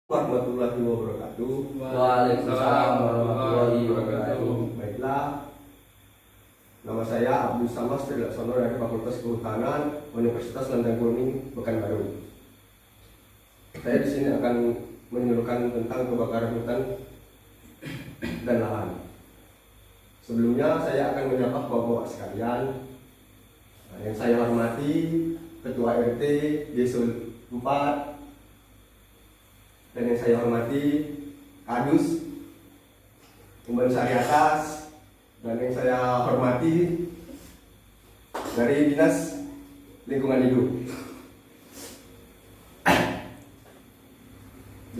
Warahmatullahi wabarakatuh. Waalaikumsalam warahmatullahi wabarakatuh. Baiklah, nama saya Abdul Samad Trilaksono dari Fakultas Kehutanan Universitas Lenteng Kuning, Pekanbaru. Saya di sini akan menyuruhkan tentang kebakaran hutan dan lahan. Sebelumnya saya akan menyapa bapak-bapak sekalian. Yang saya hormati Ketua RT Desul 4, dan yang saya hormati Kadus Umban Sari Atas, dan yang saya hormati dari Dinas Lingkungan Hidup.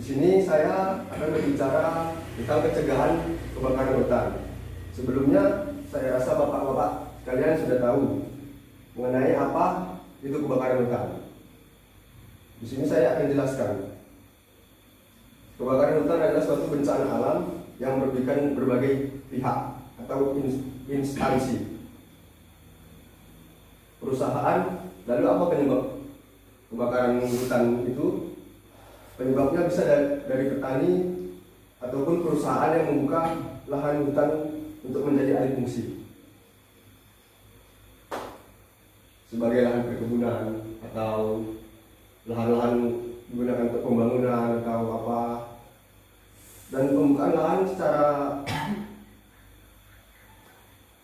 Di sini saya akan berbicara tentang pencegahan kebakaran hutan. Sebelumnya saya rasa bapak-bapak kalian sudah tahu mengenai apa itu kebakaran hutan. Di sini saya akan jelaskan. Kebakaran hutan adalah suatu bencana alam yang merugikan berbagai pihak atau instansi, perusahaan. Lalu apa penyebab kebakaran hutan itu? Penyebabnya bisa dari petani ataupun perusahaan yang membuka lahan hutan untuk menjadi alih fungsi sebagai lahan perkebunan atau lahan-lahan digunakan untuk pembangunan atau apa, dan pembukaan lahan secara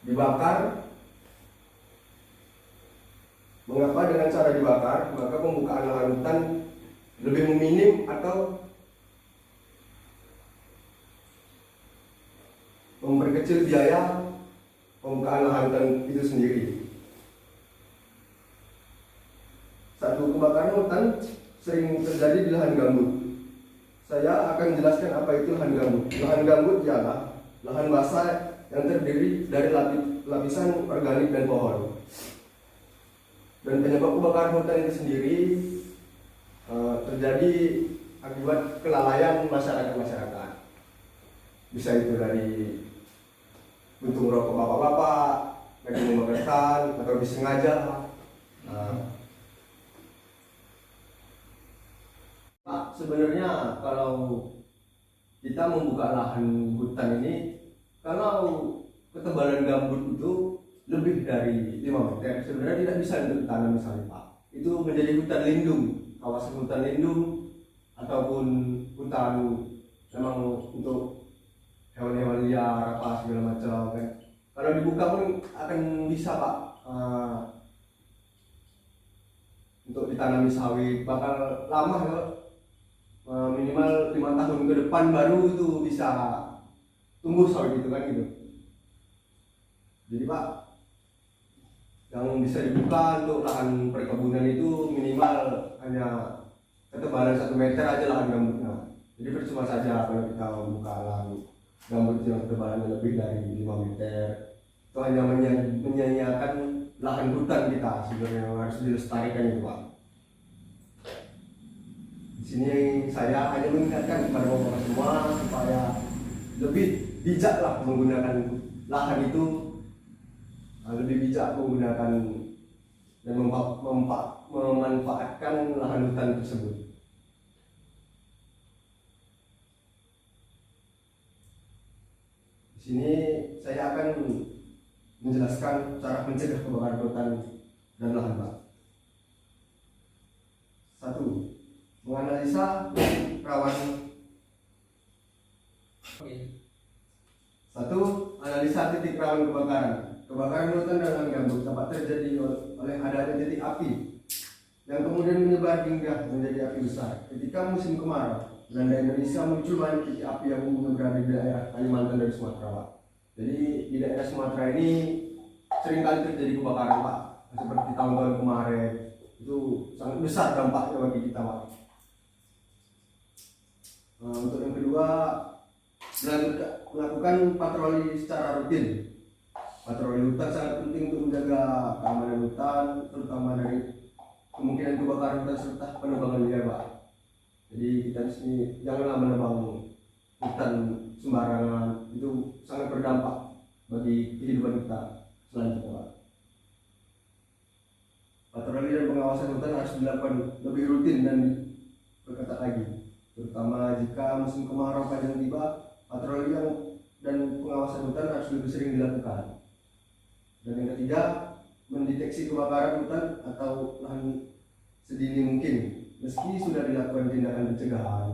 dibakar. Mengapa dengan cara dibakar? Maka pembukaan lahan hutan lebih meminim atau memperkecil biaya pembukaan lahan hutan itu sendiri. Satu, kebakaran hutan sering terjadi di lahan gambut. Saya akan menjelaskan apa itu lahan gambut. Lahan gambut ialah lahan basah yang terdiri dari lapisan organik dan pohon. Dan penyebab kebakaran hutan itu sendiri terjadi akibat kelalaian masyarakat. Bisa itu dari puntung rokok bapak-bapak, lagi membakar, atau disengaja. Pak, sebenarnya kalau kita membuka lahan hutan ini, kalau ketebalan gambut itu lebih dari 5 meter, sebenarnya tidak bisa untuk ditanam misalnya Pak. Itu menjadi hutan lindung, kawasan hutan lindung, ataupun hutan memang untuk hewan-hewan liar apa segala macam kan. Kalau dibuka pun akan bisa Pak, untuk ditanami sawit, bakal lama ya, minimal 5 tahun ke depan baru itu bisa tumbuh sawit itu kan gitu. Jadi Pak, yang bisa dibuka untuk lahan perkebunan itu minimal hanya ketebalan 1 meter aja lahan gambutnya. Jadi percuma saja kalau kita membuka lahan gambut yang ketebalannya lebih dari 5 meter. Itu hanya menyia-nyiakan lahan hutan kita sebenarnya yang harus dilestarikan itu Pak. Di sini saya hanya mengingatkan kepada bapak semua supaya lebih bijaklah menggunakan lahan itu, lebih bijak menggunakan dan memanfaatkan lahan hutan tersebut. Di sini saya akan menjelaskan cara mencegah kebakaran hutan dan lahan Pak. 1. Menganalisa rawan. 1. Analisa titik rawan kebakaran. Kebakaran hutan dan lahan gambut dapat terjadi oleh adanya titik api yang kemudian menyebar hingga menjadi api besar. Ketika musim kemarau, melanda Indonesia, muncul banyak titik api yang umumnya berada di daerah Kalimantan dan Sumatera Pak. Jadi di daerah Sumatera ini seringkali terjadi kebakaran Pak, seperti tahun-tahun kemarin. Itu sangat besar dampaknya bagi kita Pak. Untuk yang kedua, melakukan patroli secara rutin. Patroli hutan sangat penting untuk menjaga keamanan hutan, terutama dari kemungkinan kebakaran hutan serta penebangan liar Pak. Jadi kita di sini janganlah menebang hutan sembarangan, itu sangat berdampak bagi kehidupan kita selanjutnya Pak. Patroli dan pengawasan hutan harus dilakukan lebih rutin dan berketat lagi. terutama jika musim kemarau panjang tiba. Patroli dan pengawasan hutan harus lebih sering dilakukan. Dan yang ketiga, mendeteksi kebakaran hutan atau lahan sedini mungkin, meski sudah dilakukan tindakan pencegahan.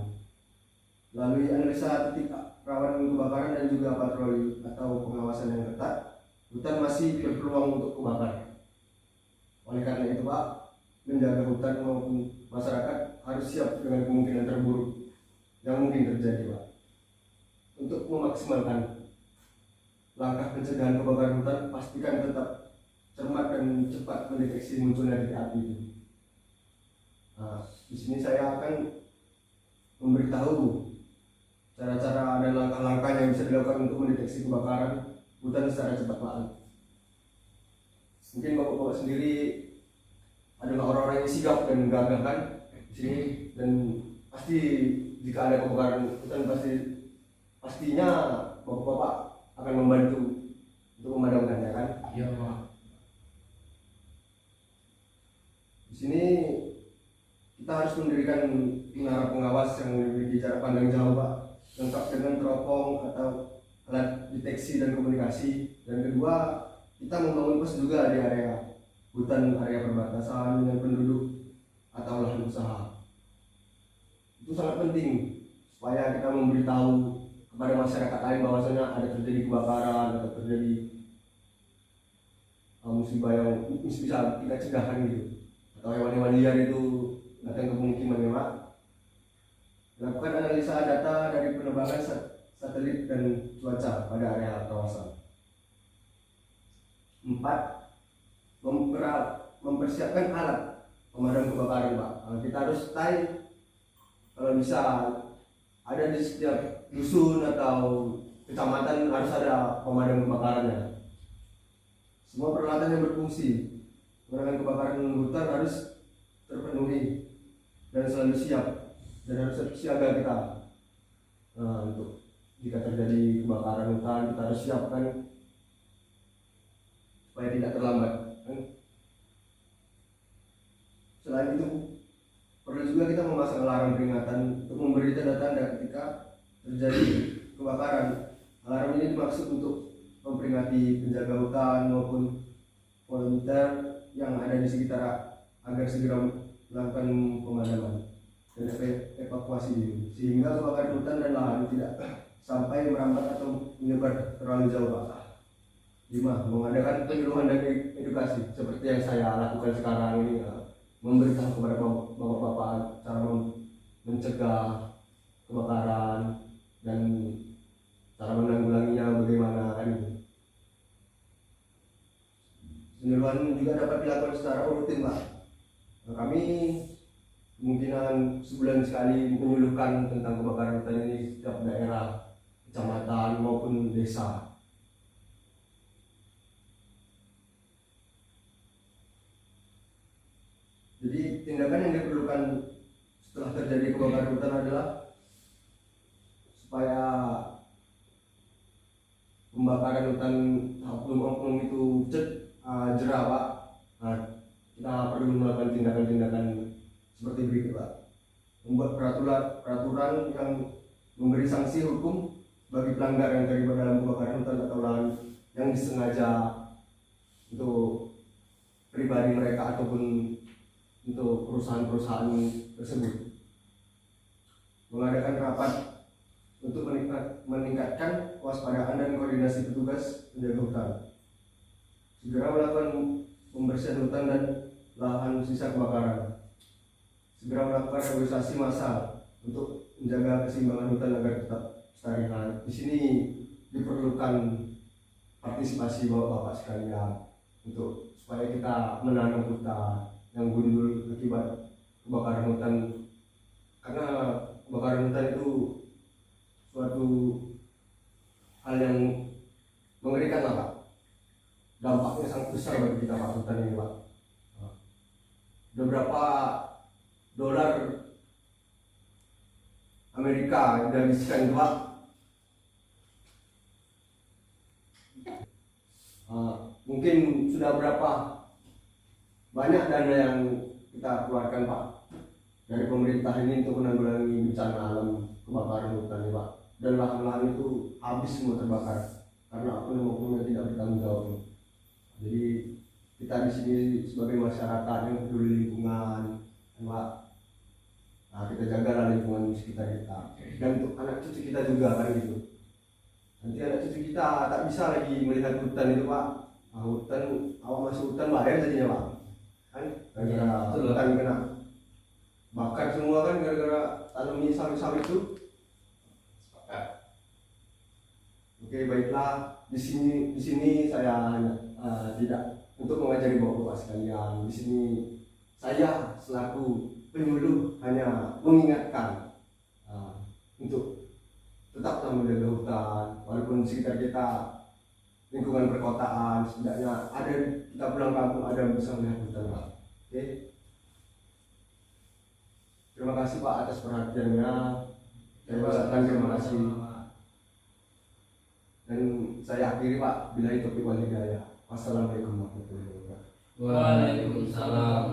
Melalui analisa titik rawan kebakaran dan juga patroli atau pengawasan yang ketat, hutan masih berpeluang untuk kebakar. Oleh karena itu Pak, menjaga hutan maupun masyarakat harus siap dengan kemungkinan terburuk yang mungkin terjadi Pak. Untuk memaksimalkan langkah pencegahan kebakaran hutan, pastikan tetap cermat dan cepat mendeteksi munculnya titik api itu. Nah, di sini saya akan memberitahu cara-cara dan langkah-langkah yang bisa dilakukan untuk mendeteksi kebakaran hutan secara cepat Pak. Mungkin bapak-bapak sendiri adalah orang-orang yang sigap dan gagah kan di sini, dan pasti jika ada kebakaran hutan pastinya bapak-bapak akan membantu untuk memadamkannya kan? Iya Pak. Di sini kita harus mendirikan menara pengawas yang memiliki jarak pandang jauh Pak, lengkap dengan teropong atau alat deteksi dan komunikasi. Dan kedua, kita membangun pos juga di area hutan, area perbatasan dengan penduduk atau lahan usaha. Itu sangat penting supaya kita memberitahu kepada masyarakat lain bahwasanya ada terjadi kebakaran atau terjadi musibah yang bisa kita cegahkan gitu, atau hewan-hewan liar itu datang ke pemukiman Pak. Lakukan analisa data dari penerbangan satelit dan cuaca pada area kawasan. 4. Mempersiapkan alat pemadam kebakaran Pak. Kita harus kalau bisa ada di setiap dusun atau kecamatan harus ada pemadam kebakarannya. Semua peralatan yang berfungsi penanganan kebakaran hutan harus terpenuhi dan selalu siap, dan harus siaga kita. Untuk jika terjadi kebakaran hutan, kita harus siapkan supaya tidak terlambat. Selain itu, perlu juga kita memasang alarm peringatan untuk memberi tanda-tanda ketika terjadi kebakaran. Alarm ini dimaksud untuk memperingati penjaga hutan maupun volunteer yang ada di sekitar agar segera melakukan pemadaman dan evakuasi diri, sehingga kebakaran hutan dan lahan tidak sampai merambat atau menyebar terlalu jauh Pak. 5. Mengadakan penyuluhan dan edukasi seperti yang saya lakukan sekarang ini, memberitahu kepada bapak-bapak cara mencegah kebakaran dan cara menanggulanginya bagaimana kan. Penyuluhan juga dapat dilakukan secara rutin Pak. Kami kemungkinan sebulan sekali menyuluhkan tentang kebakaran hutan ini di setiap daerah, kecamatan maupun desa. Jadi tindakan yang diperlukan setelah terjadi kebakaran hutan adalah supaya pembakaran hutan oknum itu jerah Pak. Kita perlu melakukan tindakan-tindakan seperti berikut Pak. Membuat peraturan yang memberi sanksi hukum bagi pelanggar yang terlibat dalam kebakaran hutan atau lahan yang disengaja untuk pribadi mereka ataupun untuk perusahaan-perusahaan tersebut. Mengadakan rapat untuk meningkatkan kewaspadaan dan koordinasi petugas penjaga hutan. Segera melakukan pembersihan hutan dan lahan sisa kebakaran. Segera melakukan regulasi massal untuk menjaga keseimbangan hutan agar tetap lestari. Di sini diperlukan partisipasi bapak-bapak sekalian untuk supaya kita menanam hutan yang gundul akibat kebakaran hutan, karena kebakaran hutan itu suatu hal yang mengerikan lah Pak. Dampaknya sangat besar bagi kita Pak, hutan ini Pak. Beberapa dolar Amerika yang dihabiskan Pak. Mungkin sudah berapa banyak dana yang kita keluarkan Pak dari pemerintah ini untuk menanggulangi bencana alam kebakaran hutan ya Pak. Dan lahan-lahan itu habis semua terbakar karena oknum-oknum yang tidak bertanggung jawab. Jadi kita di sini sebagai masyarakat yang peduli lingkungan, ya Pak. Nah, kita jagalah lingkungan sekitar kita. Dan untuk anak cucu kita juga kan gitu. Nanti anak cucu kita tak bisa lagi melihat hutan itu Pak. Nah, hutan, awak masuk hutan bahaya jadinya Pak. Kan gara-gara Betul. hutan kena bakar semua kan gara-gara tanamnya sawit-sawit itu. Oke, baiklah. Di sini saya tidak untuk mengajari bapak-bapak sekalian. Di sini saya selaku penyuluh hanya mengingatkan untuk tetaplah menjaga hutan, walaupun sekitar kita lingkungan perkotaan, setidaknya ada kita pulang kampung ada yang bisa melihat hutan Pak. Oke. Terima kasih Pak atas perhatiannya. Saya ucapkan terima kasih. Dan saya akhiri Pak, bila itu wal hidayah. Wassalamualaikum warahmatullahi wabarakatuh. Waalaikumsalam.